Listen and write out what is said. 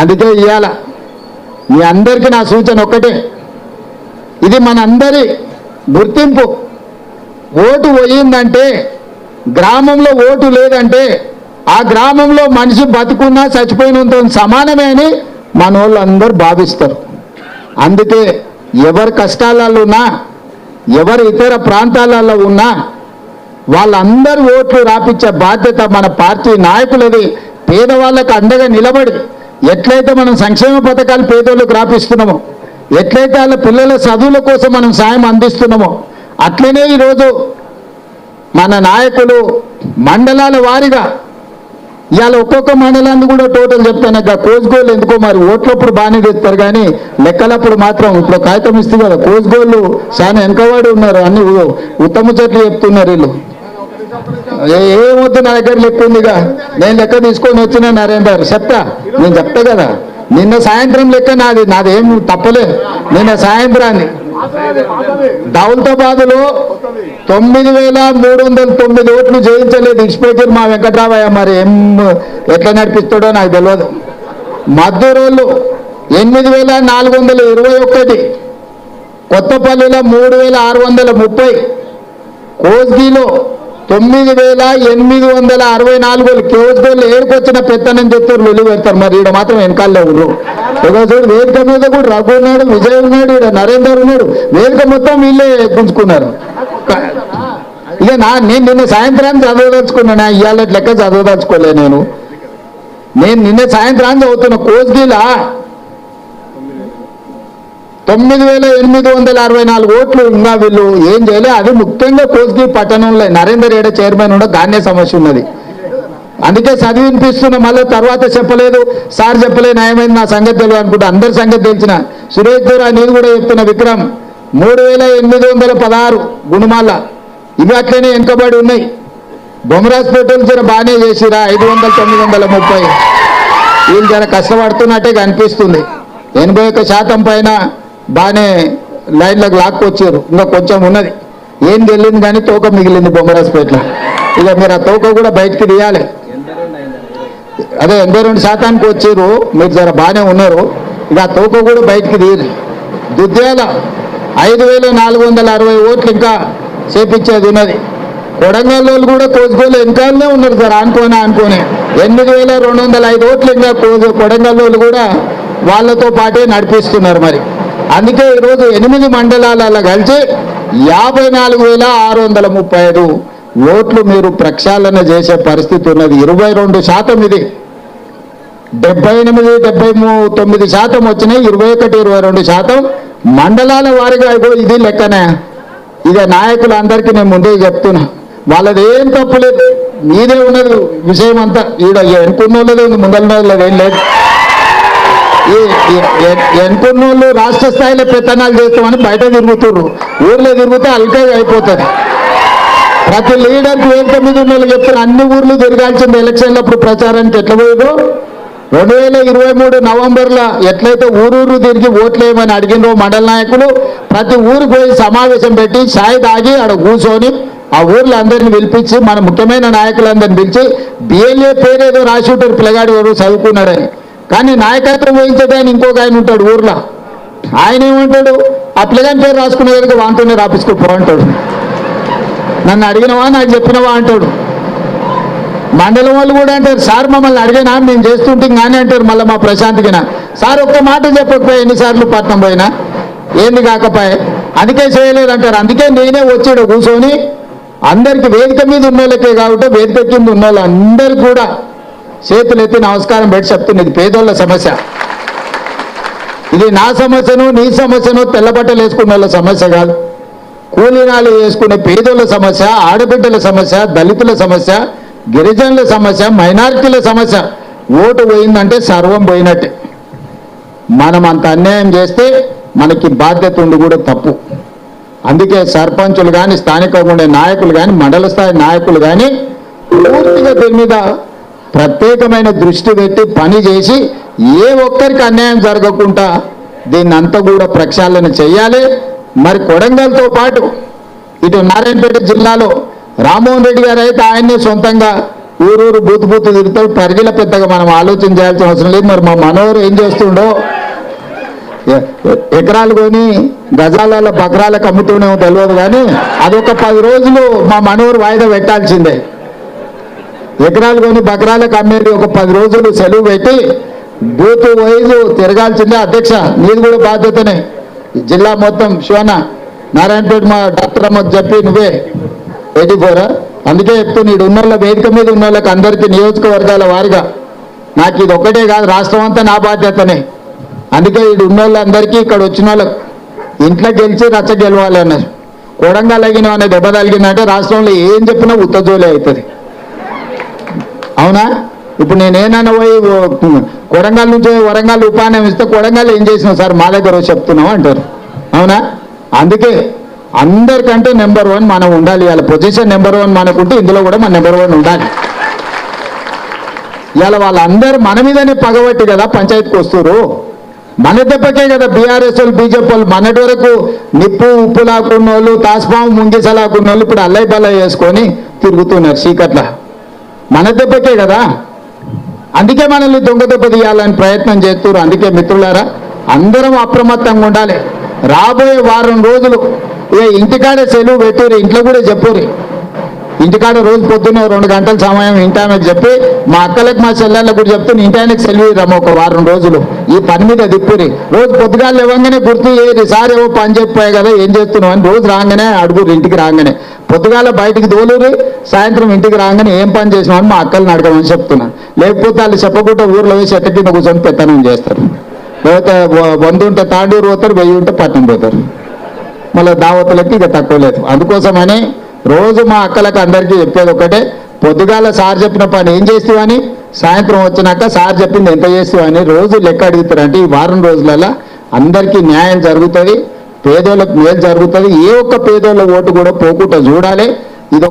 అందుకే ఇవాళ మీ అందరికీ నా సూచన ఒక్కటే, ఇది మనందరి గుర్తింపు. ఓటు పోయిందంటే, గ్రామంలో ఓటు లేదంటే ఆ గ్రామంలో మనిషి బతుకున్నా చచ్చిపోయినంత సమానమే అని మన వాళ్ళు అందరూ భావిస్తారు. అందుకే ఎవరి కష్టాలలో ఉన్నా, ఎవరు ఇతర ప్రాంతాలలో ఉన్నా వాళ్ళందరూ ఓట్లు రాపించే బాధ్యత మన పార్టీ నాయకులది. పేదవాళ్ళకు అండగా నిలబడి ఎట్లయితే మనం సంక్షేమ పథకాలు పేదోళ్ళకు రాపిస్తున్నామో, ఎట్లయితే వాళ్ళ పిల్లల చదువుల కోసం మనం సాయం అందిస్తున్నామో, అట్లనే ఈరోజు మన నాయకులు మండలాల వారీగా ఇవాళ ఒక్కొక్క మండలాన్ని కూడా టోటల్ చెప్తాను. కోసుగోళ్ళు ఎందుకో మరి ఓట్లప్పుడు బాగానే తెస్తారు కానీ లెక్కలప్పుడు మాత్రం ఇప్పుడు కాగితం ఇస్తుంది కదా, కోసుగోళ్ళు చాలా వెనకవాడు ఉన్నారు, అన్ని ఉత్తమ చెట్లు చెప్తున్నారు వీళ్ళు. ఏమొద్దు నా దగ్గర లెక్క ఉందిగా, నేను లెక్క తీసుకొని వచ్చిన నరేందర్ చెప్తా, నేను చెప్తా కదా. నిన్న సాయంత్రం లెక్క నాదేం తప్పలే. నిన్న సాయంత్రాన్ని దౌలతాబాద్లో 9,309 ఓట్లు జయించలేదు ఇన్స్పెక్టర్ మా వెంకట్రామయ్య. మరి ఎట్లా నడిపిస్తాడో నాకు తెలియదు. మద్దూరోళ్ళు 8,421, కొత్తపల్లిలో 3,630, కోస్గిలో 9,864. కోస్గోళ్ళు ఏడుకొచ్చిన పెత్తనం చెప్తారు, వెళ్ళు పెడతారు. మరి ఈడ మాత్రం వెనకాల్లో ఉండరు. ఒకరోజు వేదిక మీద కూడా రఘు ఉన్నాడు, విజయ్ ఉన్నాడు, ఈడ నరేందర్ ఉన్నాడు. వేదిక మొత్తం వీళ్ళే గుంజుకున్నారు. ఇక నేను నిన్న సాయంత్రాన్ని చదవదలుచుకున్నాను, ఇవాళ లెక్క చదవదలుచుకోలే. నేను నిన్న సాయంత్రాన్ని చదువుతున్నా. కోస్గిలా 9,864 ఓట్లు ఇంకా వీళ్ళు ఏం చేయలే. అది ముఖ్యంగా కోస్గి పట్టణంలో నరేందర్ ఏడ చైర్మన్ ఉండ గానే సమస్య ఉన్నది. అందుకే చదివి వినిపిస్తున్నా. మళ్ళీ తర్వాత చెప్పలేదు, సార్ చెప్పలే, న్యాయమైంది, నా సంగతి తెలియదు అనుకుంటా. అందరి సంగతి తెలిసిన సురేష్ దూరా నేను కూడా చెప్తున్నా. విక్రమ్ 3,816 గుణమాల, ఇవి అట్లనే వెనుకబడి ఉన్నాయి. బొమ్మరాజ్పేటలు జర బాగానే చేసిరా 500, 930. వీళ్ళు జర కష్టపడుతున్నట్టే కనిపిస్తుంది. 81% పైన బాగానే లైన్లకు లాక్కొచ్చారు. ఇంకా కొంచెం ఉన్నది, ఏం తెలియదు కానీ తోక మిగిలింది బొమ్మరాజ్పేటలో. ఇక మీరు ఆ తోక కూడా బయటికి తీయాలి. అదే 82% వచ్చారు, మీరు జర బాగానే ఉన్నారు. ఇక ఆ తోక కూడా బయటికి తీయరు. దుద్యాల 5,460 ఓట్లు ఇంకా చేపించేది ఉన్నది. కొడంగల్లో కూడా కోసుకోలే వెనకాలనే ఉన్నారు సార్, అనుకోనే 8,205 ఓట్లు ఇంకా కొడంగల్లో కూడా వాళ్ళతో పాటే నడిపిస్తున్నారు. మరి అందుకే ఈరోజు 8 మండలాలలో కలిసి 54,635 ఓట్లు మీరు ప్రక్షాళన చేసే పరిస్థితి ఉన్నది. 22% ఇది. 78, 79% వచ్చినాయి. 21, 22% మండలాల వారిగా ఇది లెక్కనే. ఇదే నాయకులందరికీ నేను ముందే చెప్తున్నా, వాళ్ళది ఏం తప్పులేదు, మీదే ఉన్నది విషయం అంతా. ఈడ ఎన్నుకున్నోళ్ళదే ఉంది, ముందలది ఏం లేదు. ఎన్నుకున్నోళ్ళు రాష్ట్ర స్థాయిలో పెత్తనాలు చేస్తామని బయట తిరుగుతుర్రు, ఊర్లో తిరిగితే అల్కగా అయిపోతుంది. ప్రతి లీడర్కి వేదిక మీద ఉన్న వాళ్ళు చెప్తారు, అన్ని ఊర్లు తిరగాల్సింది ఎలక్షన్లప్పుడు ప్రచారానికి ఎట్లా పోయిందో. 2023 నవంబర్లో ఎట్లయితే ఊరూరు తిరిగి ఓట్లేయమని అడిగినరో మండల నాయకులు, ప్రతి ఊరికి పోయి సమావేశం పెట్టి ఛాయ్ తాగి ఆడ కూర్చొని ఆ ఊర్లో అందరినీ పిలిపించి మన ముఖ్యమైన నాయకులందరినీ పిలిచి బిఎల్ఏ పేరేదో రాసి ఉంటారు, పిల్లగాడు ఎవరు చదువుకున్నాడని. కానీ నాయకత్వం వహించడానికి ఇంకొక ఆయన ఉంటాడు ఊర్లో. ఆయన ఏమంటాడు, ఆ పిల్లగాని పేరు రాసుకునే దగ్గర వాంతోనే రాపించుకోపో అంటాడు. నన్ను అడిగినవా, నాకు చెప్పినవా అంటాడు. మండలం వాళ్ళు కూడా అంటారు, సార్ మమ్మల్ని అడిగినా మేము చేస్తుంటే కానీ అంటారు. మళ్ళీ మా ప్రశాంత్కినా, సార్ ఒక్క మాట చెప్పకపోయా, ఎన్నిసార్లు పట్నం పోయినా ఏంది కాకపోయా, అందుకే చేయలేదు అంటారు. అందుకే నేనే వచ్చాడు కూర్చొని అందరికి వేదిక మీద ఉన్న వాళ్ళకే కాబట్టి వేదిక కింద ఉన్న వాళ్ళు అందరికి కూడా చేతులు ఎత్తి నమస్కారం పెట్టి చెప్తున్నది, పేదోళ్ళ సమస్య ఇది. నా సమస్యను నీ సమస్యను తెల్లబట్టలు వేసుకున్న వాళ్ళ సమస్య కాదు, కూలీనాలు వేసుకునే పేదోళ్ళ సమస్య, ఆడబిడ్డల సమస్య, దళితుల సమస్య, గిరిజనుల సమస్య, మైనారిటీల సమస్య. ఓటు పోయిందంటే సర్వం పోయినట్టే. మనం అంత అన్యాయం చేస్తే మనకి బాధ్యత ఉండి కూడా తప్పు. అందుకే సర్పంచులు కానీ, స్థానికంగా ఉండే నాయకులు కానీ, మండల స్థాయి నాయకులు కానీ పూర్తిగా దీని మీద ప్రత్యేకమైన దృష్టి పెట్టి పని చేసి ఏ ఒక్కరికి అన్యాయం జరగకుండా దీన్ని అంతా కూడా ప్రక్షాళన చేయాలి. మరి కొడంగల్తో పాటు ఇటు నారాయణపేట జిల్లాలో రామ్మోహన్ రెడ్డి గారు అయితే ఆయన్నే సొంతంగా ఊరూరు బూతు బూతు తిరుగుతాడు. పరిగిల పెద్దగా మనం ఆలోచన చేయాల్సిన అవసరం లేదు. మరి మా మనోహర్ ఏం చేస్తుండో, ఎకరాలు కొని గజాల బకరాలకు అమ్ముతూనేమో తెలియదు, కానీ అదొక 10 రోజులు మా మనోహర్ వాయిదా పెట్టాల్సిందే. ఎకరాలు కొని బకరాలకు అమ్మేది ఒక 10 రోజులు సెలవు పెట్టి బూత్ వైజు తిరగాల్సిందే. అధ్యక్ష, నీది కూడా బాధ్యతనే. జిల్లా మొత్తం శివన నారాయణపేట మా డాక్టర్ అమ్మకు చెప్పి నువ్వే 84 అందుకే చెప్తూ నీడు ఉన్నోళ్ళ వేదిక మీద ఉన్న వాళ్ళకి అందరికీ నియోజకవర్గాల వారిగా నాకు ఇది ఒక్కటే కాదు, రాష్ట్రం అంతా నా బాధ్యతనే. అందుకే ఇడు ఉన్నోళ్ళందరికీ ఇక్కడ వచ్చిన వాళ్ళకి ఇంట్లో గెలిచి రచ్చ గెలవాలి అన్నారు. కొడంగల్ అగిన అనే దెబ్బ తగిలిందంటే రాష్ట్రంలో ఏం చెప్పినా ఉత్తజోలే అవుతుంది. అవునా? ఇప్పుడు నేనేనన్నా పోయి కొడంగల్ నుంచి వరంగల్ ఉపాన్యం ఇస్తే కొడంగల్ ఏం చేసినావు సార్ మా దగ్గర చెప్తున్నావు అంటారు. అవునా? అందుకే అందరికంటే నెంబర్ 1 మనం ఉండాలి. ఇవాళ పొజిషన్ నెంబర్ 1 మనకుంటే ఇందులో కూడా మన నెంబర్ 1 ఉండాలి. ఇవాళ వాళ్ళందరూ మన మీదనే పగబట్టి కదా పంచాయతీకి వస్తున్నారు. మన దెబ్బకే కదా బీఆర్ఎస్ వాళ్ళు బీజేపీ వాళ్ళు మొన్నటి వరకు నిప్పు ఉప్పు లాక్కున్న వాళ్ళు, తాస్పాము ముంగిసలాకున్న వాళ్ళు ఇప్పుడు అల్లై బల్లై వేసుకొని తిరుగుతున్నారు చీకట్ల. మన దెబ్బకే కదా. అందుకే మనల్ని దొంగ దెబ్బ తీయాలని ప్రయత్నం చేస్తున్నారు. అందుకే మిత్రులారా, అందరం అప్రమత్తంగా ఉండాలి. రాబోయే వారం రోజులు ఇంటికాడే సెలవు పెట్టుర్రి. ఇంట్లో కూడా చెప్పుర్రి, ఇంటికాడ రోజు పొద్దున్నే 2 గంటల సమయం ఇంటానికి చెప్పి మా అక్కలకు మా చెల్లెళ్ళకు కూడా చెప్తే ఇంటానికి సెలవు రమ్మ ఒక వారం రోజులు ఈ పని మీద దిప్పురి. రోజు పొద్దుగాలు ఇవ్వగానే గుర్తు చేయరు, సార్ ఏవో పని చెప్పాయి కదా ఏం చేస్తున్నావు అని రోజు రాగానే అడుగురు. ఇంటికి రాగానే పొద్దుగాల బయటికి దోలురి, సాయంత్రం ఇంటికి రాగానే ఏం పని చేసినావు అని మా అక్కల్ని అడగమని చెప్తున్నాను. లేకపోతే వాళ్ళు చెప్పకుండా ఊర్లో వేసి చెట్ట కింద కూర్చొని పెత్తనం చేస్తారు. లేకపోతే 100 ఉంటే తాండూరు పోతారు, 1000 ఉంటే పట్టణం పోతారు. మళ్ళీ దావతులకి ఇక తక్కువ లేదు. అందుకోసమని రోజు మా అక్కలకు అందరికీ చెప్పేది ఒకటే, పొద్దుగాల సార్ చెప్పిన పని ఏం చేస్తావని, సాయంత్రం వచ్చినాక సార్ చెప్పింది ఎంత చేస్తావని రోజు లెక్క అడుగుతారు. అంటే ఈ వారం రోజులలో అందరికీ న్యాయం జరుగుతుంది, పేదోళ్ళకు మేలు జరుగుతుంది. ఏ ఒక్క పేదోళ్ళ ఓటు కూడా పోకుండా చూడాలి. ఇది